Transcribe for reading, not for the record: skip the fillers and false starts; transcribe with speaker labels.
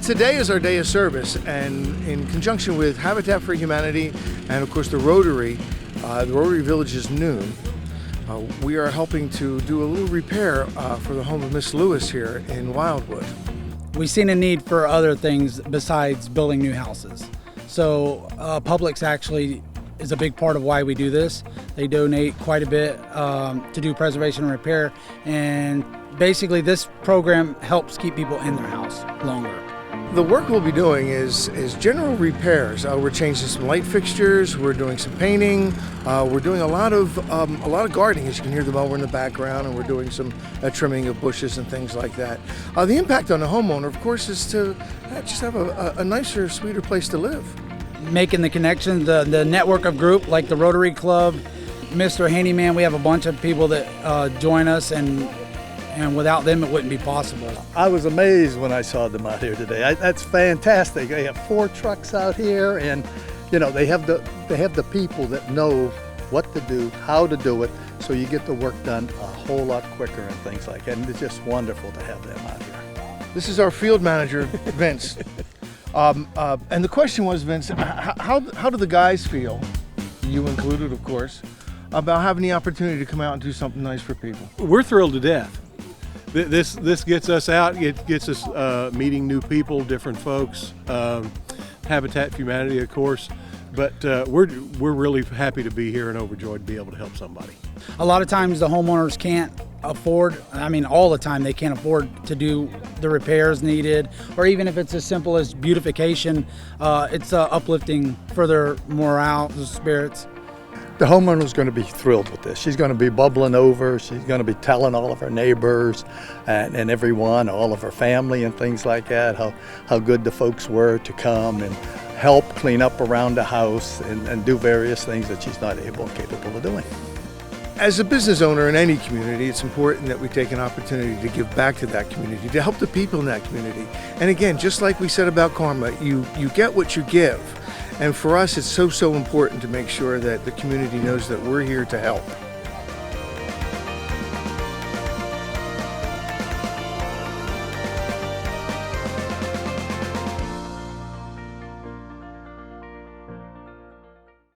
Speaker 1: Today is our day of service, and in conjunction with Habitat for Humanity and of course the Rotary Village is noon. We are helping to do a little repair for the home of Miss Lewis here in Wildwood.
Speaker 2: We've seen a need for other things besides building new houses. So Publix actually is a big part of why we do this. They donate quite a bit to do preservation and repair, and basically this program helps keep people in their house longer.
Speaker 1: The work we'll be doing is general repairs. We're changing some light fixtures. We're doing some painting. We're doing a lot of gardening, as you can hear the mower in the background, and we're doing some trimming of bushes and things like that. The impact on the homeowner, of course, is to just have a nicer, sweeter place to live.
Speaker 2: Making the connection, the network of group like the Rotary Club, Mr. Handyman, we have a bunch of people that join us, and without them it wouldn't be possible.
Speaker 3: I was amazed when I saw them out here today. That's fantastic. They have 4 trucks out here, and you know they have the people that know what to do, how to do it, so you get the work done a whole lot quicker and things like that. And it's just wonderful to have them out here.
Speaker 1: This is our field manager, Vince. And the question was, Vince, how do the guys feel, you included of course, about having the opportunity to come out and do something nice for people?
Speaker 4: We're thrilled to death. This gets us out, it gets us meeting new people, different folks, Habitat for Humanity of course, but we're really happy to be here and overjoyed to be able to help somebody.
Speaker 2: A lot of times the homeowners can't afford, all the time they can't afford to do the repairs needed, or even if it's as simple as beautification, it's uplifting for their morale, the spirits.
Speaker 3: The homeowner's going to be thrilled with this. She's going to be bubbling over. She's going to be telling all of her neighbors and everyone, all of her family and things like that, how good the folks were to come and help clean up around the house and do various things that she's not able and capable of doing.
Speaker 1: As a business owner in any community, it's important that we take an opportunity to give back to that community, to help the people in that community. And again, just like we said about karma, you get what you give. And for us, it's so important to make sure that the community knows that we're here to help.